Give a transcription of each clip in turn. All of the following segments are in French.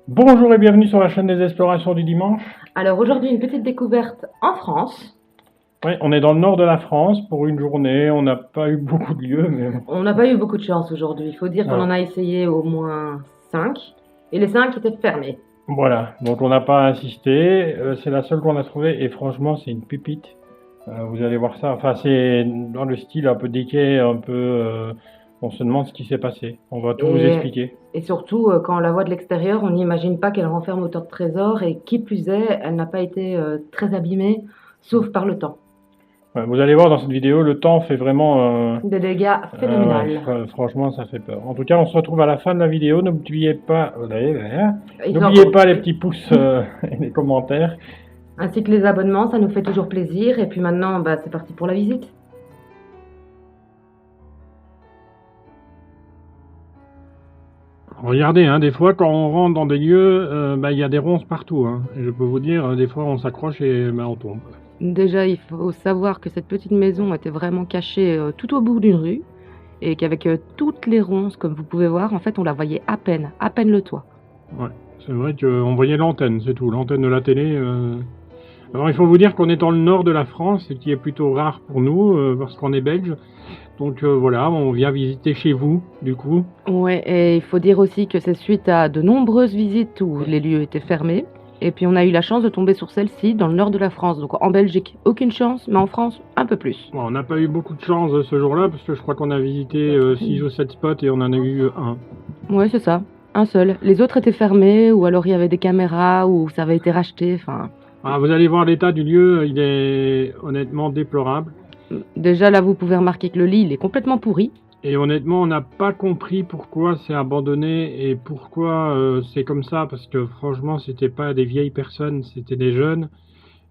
Bonjour et bienvenue sur la chaîne des explorations du dimanche. Alors aujourd'hui, une petite découverte en France. Oui, on est dans le nord de la France pour une journée. On n'a pas eu beaucoup de lieux, mais bon, On n'a pas eu beaucoup de chance aujourd'hui. Il faut dire qu'on en voilà. a essayé au moins 5. Et les 5 étaient fermés. Voilà, donc on n'a pas insisté. C'est la seule qu'on a trouvée et franchement, c'est une pépite. Vous allez voir ça. Enfin, c'est dans le style un peu décalé, un peu. On se demande ce qui s'est passé. On va tout vous Et, expliquer. et surtout, quand on la voit de l'extérieur, on n'imagine pas qu'elle renferme autant de trésors. Et qui plus est, elle n'a pas été très abîmée, sauf par le temps. Ouais, vous allez voir dans cette vidéo, le temps fait vraiment. Des dégâts Ouais, phénoménaux. franchement, ça fait peur. En tout cas, on se retrouve à la fin de la vidéo. N'oubliez pas, Ils sont n'oubliez encore pas les occupés. petits pouces et les commentaires. Ainsi que les abonnements, ça nous fait toujours plaisir. Et puis maintenant, bah, c'est parti pour la visite. Regardez, hein, des fois, quand on rentre dans des lieux, il y a des ronces partout. Hein. Et je peux vous dire, des fois, on s'accroche et on tombe. Déjà, il faut savoir que cette petite maison était vraiment cachée tout au bout d'une rue et qu'avec toutes les ronces, comme vous pouvez voir, en fait, on la voyait à peine le toit. Ouais, c'est vrai qu'on voyait l'antenne, c'est tout, l'antenne de la télé. Alors, il faut vous dire qu'on est dans le nord de la France, ce qui est plutôt rare pour nous, parce qu'on est belge. Donc voilà, on vient visiter chez vous, du coup. Ouais, et il faut dire aussi que c'est suite à de nombreuses visites où les lieux étaient fermés. Et puis on a eu la chance de tomber sur celle-ci dans le nord de la France, donc en Belgique, aucune chance, mais en France, un peu plus. Bon, on n'a pas eu beaucoup de chance ce jour-là, parce que je crois qu'on a visité 6 ou 7 spots et on en a eu un. Ouais, c'est ça, un seul. Les autres étaient fermés, ou alors il y avait des caméras, ou ça avait été racheté, enfin... Ah, vous allez voir l'état du lieu, il est honnêtement déplorable. Déjà là, vous pouvez remarquer que le lit, il est complètement pourri. Et honnêtement, on n'a pas compris pourquoi c'est abandonné et pourquoi c'est comme ça, parce que franchement, c'était pas des vieilles personnes, c'était des jeunes.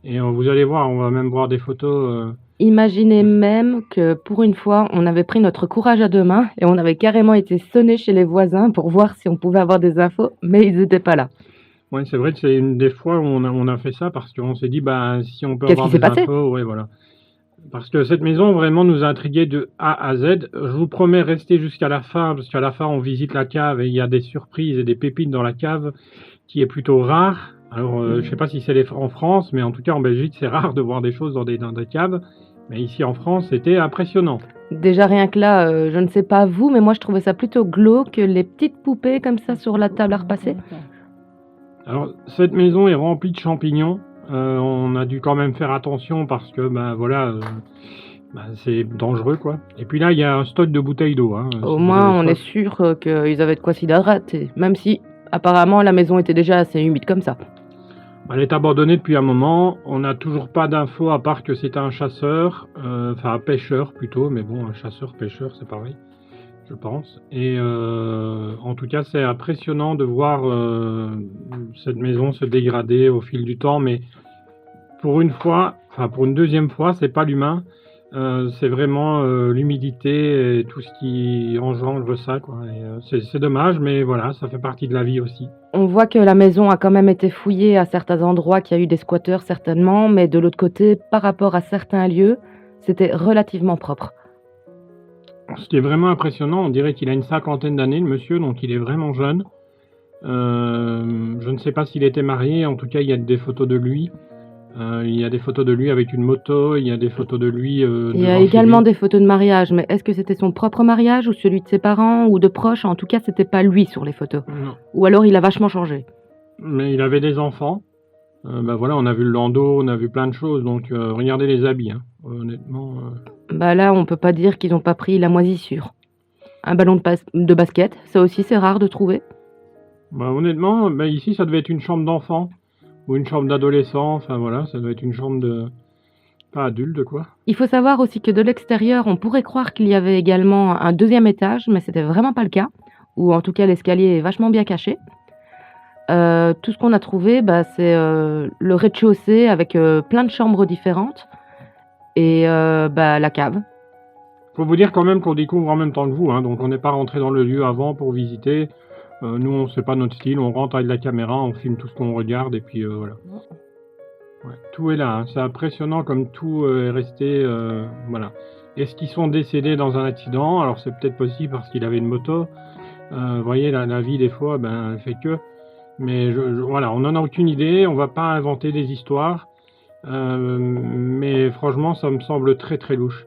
Et vous allez voir, on va même voir des photos. Imaginez même que pour une fois, on avait pris notre courage à deux mains et on avait carrément été sonner chez les voisins pour voir si on pouvait avoir des infos, mais ils n'étaient pas là. Ouais, c'est vrai que c'est une des fois où on a fait ça parce qu'on s'est dit, bah, si on peut Qu'est-ce avoir qui s'est des passé? infos, ouais, voilà. Parce que cette maison vraiment nous a intrigués de A à Z. Je vous promets rester jusqu'à la fin, parce qu'à la fin on visite la cave et il y a des surprises et des pépites dans la cave qui est plutôt rare. Alors je sais pas si c'est en France, mais en tout cas en Belgique c'est rare de voir des choses dans des caves. Mais ici en France c'était impressionnant. Déjà rien que là, je ne sais pas vous, mais moi je trouvais ça plutôt glauque, les petites poupées comme ça sur la table à repasser. Alors cette maison est remplie de champignons. On a dû quand même faire attention parce que c'est dangereux quoi. Et puis là il y a un stock de bouteilles d'eau. Hein, Au si vous moins avez on est soif. sûr qu'ils avaient de quoi s'hydrater, même si apparemment la maison était déjà assez humide comme ça. Elle est abandonnée depuis un moment. On n'a toujours pas d'infos à part que c'est un chasseur, enfin un pêcheur plutôt, mais bon, un chasseur-pêcheur, c'est pareil, je pense. Et en tout cas, c'est impressionnant de voir cette maison se dégrader au fil du temps, mais pour une fois, enfin pour une deuxième fois, c'est pas l'humain, c'est vraiment l'humidité et tout ce qui engendre ça, quoi. Et, c'est dommage, mais voilà, ça fait partie de la vie aussi. On voit que la maison a quand même été fouillée à certains endroits, qu'il y a eu des squatteurs certainement, mais de l'autre côté, par rapport à certains lieux, c'était relativement propre. Ce qui est vraiment impressionnant, on dirait qu'il a une cinquantaine d'années, le monsieur, donc il est vraiment jeune. Je ne sais pas s'il était marié, en tout cas il y a des photos de lui. Il y a des photos de lui avec une moto, il y a des photos de lui Il y a devant chez également lui. des photos de mariage, mais est-ce que c'était son propre mariage ou celui de ses parents ou de proches? En tout cas, c'était pas lui sur les photos. Non. Ou alors il a vachement changé. Mais il avait des enfants. Voilà, on a vu le landau, on a vu plein de choses, donc regardez les habits, hein. Honnêtement. Bah là, on peut pas dire qu'ils ont pas pris la moisissure. Un ballon de basket, ça aussi c'est rare de trouver. Honnêtement, ici ça devait être une chambre d'enfant ou une chambre d'adolescent, enfin voilà, ça devait être une chambre de. Pas adulte quoi. Il faut savoir aussi que de l'extérieur, on pourrait croire qu'il y avait également un deuxième étage, mais c'était vraiment pas le cas. Ou en tout cas, l'escalier est vachement bien caché. Tout ce qu'on a trouvé, bah, c'est le rez-de-chaussée avec plein de chambres différentes et bah, la cave. Faut vous dire quand même qu'on découvre en même temps que vous, hein, donc on n'est pas rentré dans le lieu avant pour visiter. Nous, on sait pas notre style, on rentre avec la caméra, on filme tout ce qu'on regarde et puis voilà. Ouais, tout est là, hein. C'est impressionnant comme tout est resté. Voilà. Est-ce qu'ils sont décédés dans un accident? Alors c'est peut-être possible parce qu'il avait une moto. Vous voyez, la vie des fois, elle fait que. Mais voilà, on n'en a aucune idée, on va pas inventer des histoires. Mais franchement, ça me semble très très louche.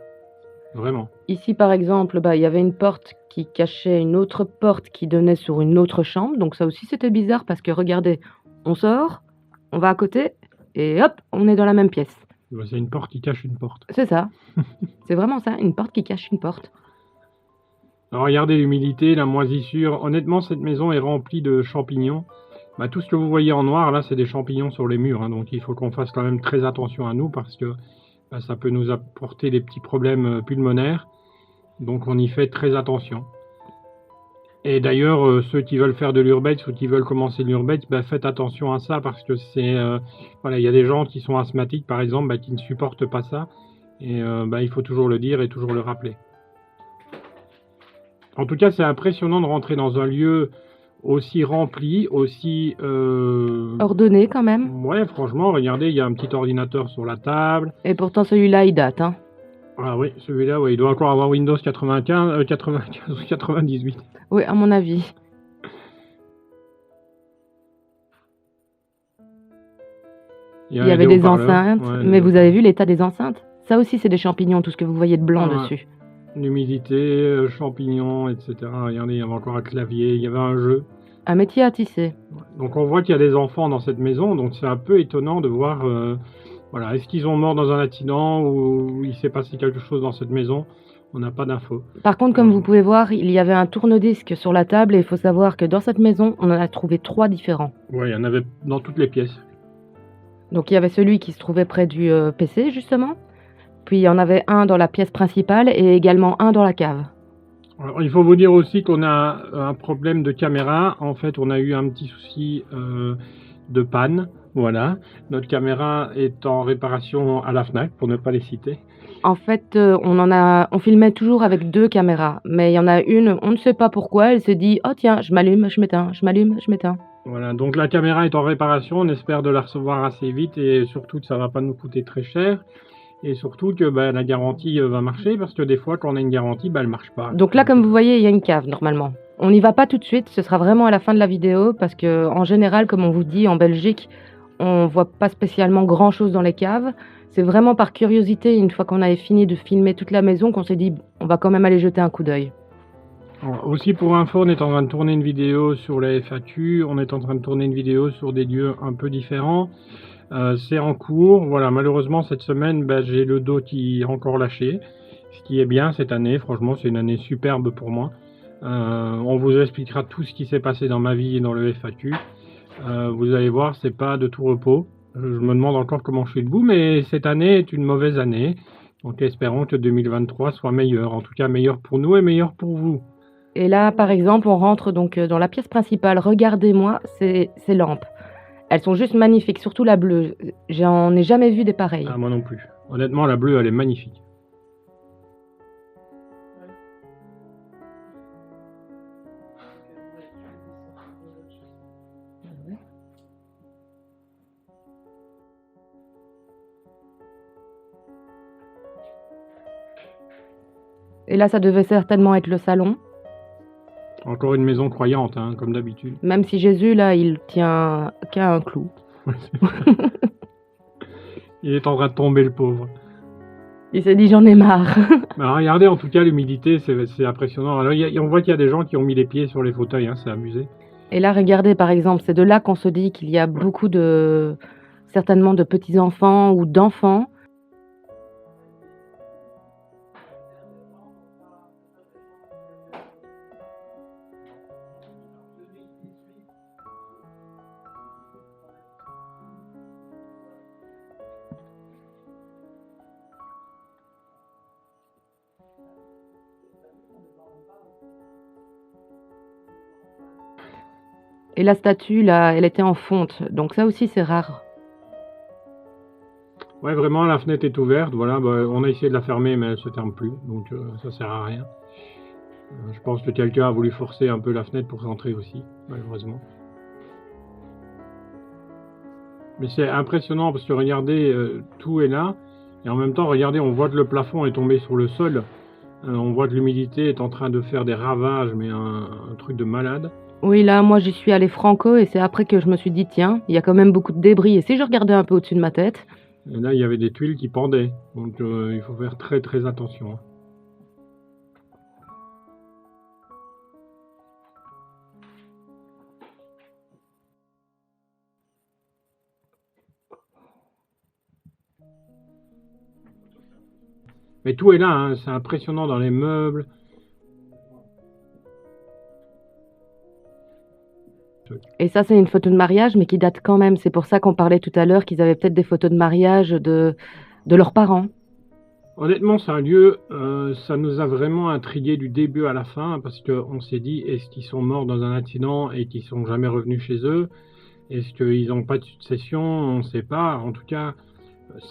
Vraiment. Ici, par exemple, bah, il y avait une porte qui cachait une autre porte qui donnait sur une autre chambre. Donc ça aussi, c'était bizarre parce que regardez, on sort, on va à côté et hop, on est dans la même pièce. Bah, c'est une porte qui cache une porte. C'est ça. C'est vraiment ça, une porte qui cache une porte. Alors regardez l'humidité, la moisissure. Honnêtement, cette maison est remplie de champignons. Bah, tout ce que vous voyez en noir, là, c'est des champignons sur les murs. Hein, donc il faut qu'on fasse quand même très attention à nous parce que bah, ça peut nous apporter des petits problèmes pulmonaires. Donc on y fait très attention. Et d'ailleurs, ceux qui veulent faire de l'urbex ou qui veulent commencer l'urbex, bah, faites attention à ça parce que c'est voilà, il y a des gens qui sont asthmatiques par exemple, bah, qui ne supportent pas ça. Et bah, il faut toujours le dire et toujours le rappeler. En tout cas, c'est impressionnant de rentrer dans un lieu aussi rempli, aussi Ordonné quand même. ouais, franchement, regardez, il y a un petit ordinateur sur la table. Et pourtant, celui-là, il date, hein. Ah oui, celui-là, ouais, il doit encore avoir Windows 95, 95 ou 98. Oui, à mon avis. Il y avait des enceintes, ouais, mais vous avez vu l'état des enceintes? Ça aussi, c'est des champignons, tout ce que vous voyez de blanc Ouais. dessus. L'humidité, champignons, etc. Regardez, il y avait encore un clavier, il y avait un jeu. Un métier à tisser. Donc on voit qu'il y a des enfants dans cette maison, donc c'est un peu étonnant de voir, voilà, est-ce qu'ils sont morts dans un accident ou il s'est passé quelque chose dans cette maison? On n'a pas d'infos. Par contre, comme vous pouvez voir, il y avait un tourne-disque sur la table et il faut savoir que dans cette maison, on en a trouvé 3 différents. Ouais, il y en avait dans toutes les pièces. Donc il y avait celui qui se trouvait près du PC, justement. Puis il y en avait un dans la pièce principale et également un dans la cave. Alors, il faut vous dire aussi qu'on a un problème de caméra. En fait, on a eu un petit souci de panne. Voilà. Notre caméra est en réparation à la Fnac, pour ne pas les citer. En fait, on filmait toujours avec 2 caméras, mais il y en a une, on ne sait pas pourquoi, elle se dit: «Oh tiens, je m'allume, je m'éteins, je m'allume, je m'éteins». Voilà, donc la caméra est en réparation. On espère de la recevoir assez vite et surtout que ça va pas nous coûter très cher. Et surtout que bah, la garantie va marcher parce que des fois, quand on a une garantie, bah, elle marche pas. Donc là, comme vous voyez, il y a une cave normalement. On n'y va pas tout de suite, ce sera vraiment à la fin de la vidéo parce que en général, comme on vous dit, en Belgique, on voit pas spécialement grand-chose dans les caves. C'est vraiment par curiosité, une fois qu'on avait fini de filmer toute la maison, qu'on s'est dit: «On va quand même aller jeter un coup d'œil». Alors, aussi pour info, on est en train de tourner une vidéo sur la FAQ, on est en train de tourner une vidéo sur des lieux un peu différents. C'est en cours. Voilà, malheureusement cette semaine, bah, j'ai le dos qui est encore lâché, ce qui est bien cette année. Franchement, c'est une année superbe pour moi. On vous expliquera tout ce qui s'est passé dans ma vie et dans le FAQ. Vous allez voir, c'est pas de tout repos. Je me demande encore comment je suis debout, mais cette année est une mauvaise année. Donc espérons que 2023 soit meilleur. En tout cas, meilleur pour nous et meilleur pour vous. Et là, par exemple, on rentre donc dans la pièce principale. Regardez-moi ces lampes. Elles sont juste magnifiques, surtout la bleue. J'en ai jamais vu des pareilles. Ah, moi non plus. Honnêtement, la bleue, elle est magnifique. Et là, ça devait certainement être le salon. Encore une maison croyante, hein, comme d'habitude. Même si Jésus, là, il tient qu'à un clou. Il est en train de tomber, le pauvre. Il s'est dit: «J'en ai marre». Alors, regardez, en tout cas, l'humidité, c'est impressionnant. Alors, on voit qu'il y a des gens qui ont mis les pieds sur les fauteuils, hein, c'est amusé. Et là, regardez, par exemple, c'est de là qu'on se dit qu'il y a beaucoup de... certainement de petits-enfants ou d'enfants. Et la statue, là, elle était en fonte. Donc ça aussi, c'est rare. Ouais, vraiment, la fenêtre est ouverte. Voilà, bah, on a essayé de la fermer, mais elle se ferme plus. Donc, ça sert à rien. Je pense que quelqu'un a voulu forcer un peu la fenêtre pour rentrer aussi, malheureusement. Mais c'est impressionnant parce que regardez, tout est là. Et en même temps, regardez, on voit que le plafond est tombé sur le sol. On voit que l'humidité est en train de faire des ravages, mais un truc de malade. Oui, là, moi, j'y suis allée franco et c'est après que je me suis dit: «Tiens, il y a quand même beaucoup de débris» et si je regardais un peu au-dessus de ma tête? Et là, il y avait des tuiles qui pendaient, donc il faut faire très, très attention, hein. Mais tout est là, hein, c'est impressionnant dans les meubles. Et ça, c'est une photo de mariage, mais qui date quand même. C'est pour ça qu'on parlait tout à l'heure qu'ils avaient peut-être des photos de mariage de leurs parents. Honnêtement, c'est un lieu, ça nous a vraiment intrigués du début à la fin, parce qu'on s'est dit: «Est-ce qu'ils sont morts dans un accident et qu'ils sont jamais revenus chez eux? Est-ce qu'ils n'ont pas de succession?» On ne sait pas. En tout cas,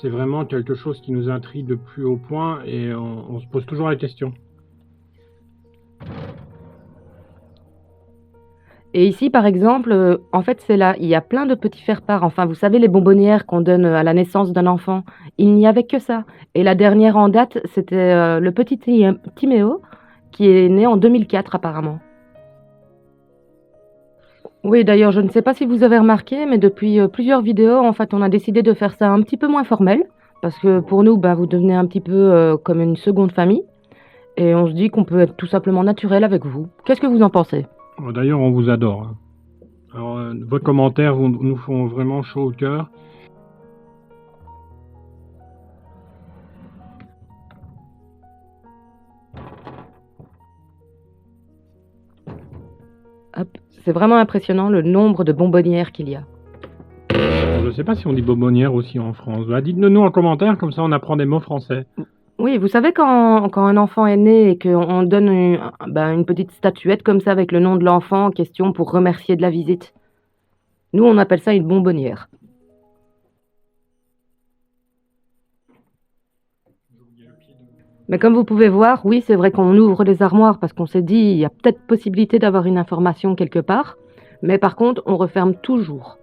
c'est vraiment quelque chose qui nous intrigue de plus haut point et on se pose toujours la question. Et ici, par exemple, en fait, c'est là, il y a plein de petits faire-part. Enfin, vous savez, les bonbonnières qu'on donne, à la naissance d'un enfant, il n'y avait que ça. Et la dernière en date, c'était, le petit Timéo, qui est né en 2004 apparemment. Oui, d'ailleurs, je ne sais pas si vous avez remarqué, mais depuis, plusieurs vidéos, en fait, on a décidé de faire ça un petit peu moins formel. Parce que pour nous, bah, vous devenez un petit peu, comme une seconde famille. Et on se dit qu'on peut être tout simplement naturel avec vous. Qu'est-ce que vous en pensez? D'ailleurs, on vous adore, hein. Alors, vos commentaires nous font vraiment chaud au cœur. Hop, c'est vraiment impressionnant le nombre de bonbonnières qu'il y a. Je ne sais pas si on dit bonbonnière aussi en France. Bah, dites-le nous en commentaire, comme ça on apprend des mots français. Oui, vous savez quand un enfant est né et qu'on donne une petite statuette comme ça avec le nom de l'enfant en question pour remercier de la visite? Nous, on appelle ça une bonbonnière. Mais comme vous pouvez voir, oui, c'est vrai qu'on ouvre les armoires parce qu'on s'est dit, il y a peut-être possibilité d'avoir une information quelque part. Mais par contre, on referme toujours.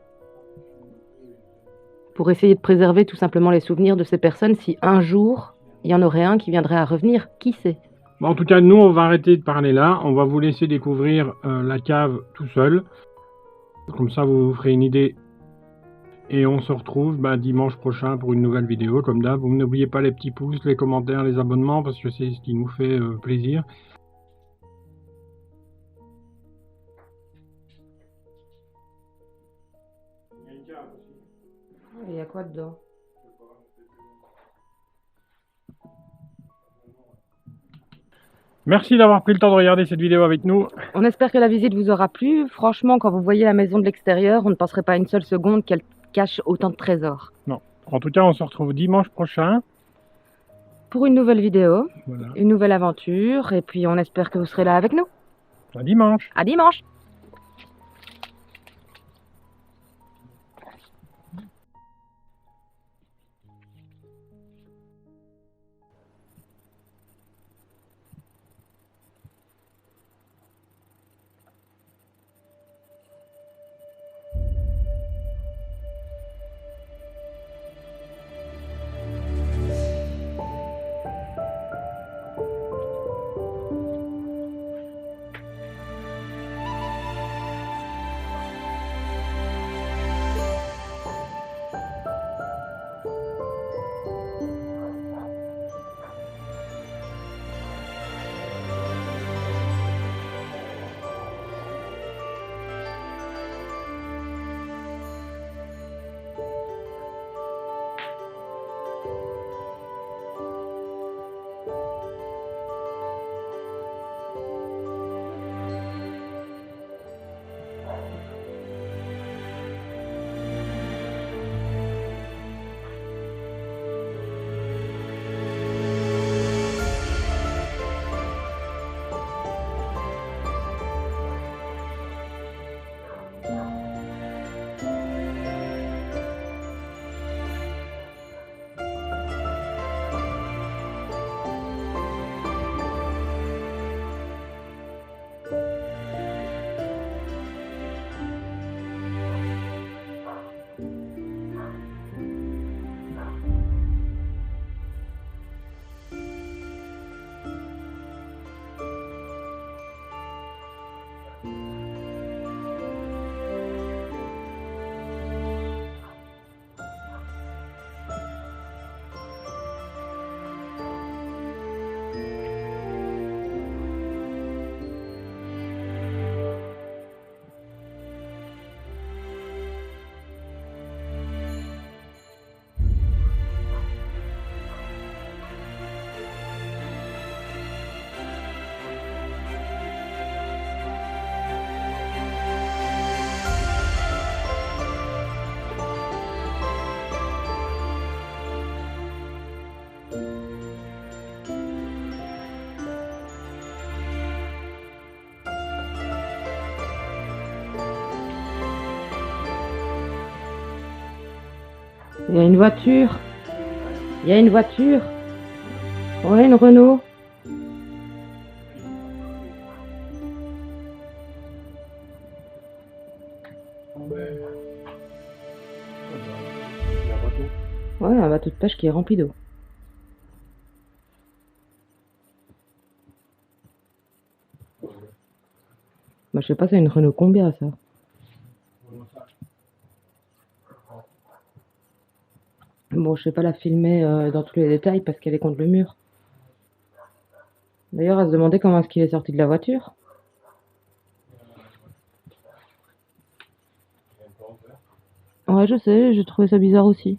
Pour essayer de préserver tout simplement les souvenirs de ces personnes si un jour, il y en aurait un qui viendrait à revenir, qui sait? Bon, en tout cas, nous, on va arrêter de parler là. On va vous laisser découvrir la cave tout seul. Comme ça, vous vous ferez une idée. Et on se retrouve dimanche prochain pour une nouvelle vidéo. Comme d'hab, vous n'oubliez pas les petits pouces, les commentaires, les abonnements, parce que c'est ce qui nous fait plaisir. Il y a quoi dedans? Merci d'avoir pris le temps de regarder cette vidéo avec nous. On espère que la visite vous aura plu. Franchement, quand vous voyez la maison de l'extérieur, on ne penserait pas une seule seconde qu'elle cache autant de trésors. Non. En tout cas, on se retrouve dimanche prochain. Pour une nouvelle vidéo, Voilà. une nouvelle aventure, et puis on espère que vous serez là avec nous. À dimanche. À dimanche! Il y a une voiture. Il y a une voiture. Ouais, une Renault. Ouais, un bateau de pêche qui est rempli d'eau. Bah, je sais pas, c'est une Renault combien ça? Bon, je sais pas la filmer dans tous les détails parce qu'elle est contre le mur. D'ailleurs, elle se demandait comment est-ce qu'il est sorti de la voiture. Ouais, je sais, j'ai trouvé ça bizarre aussi.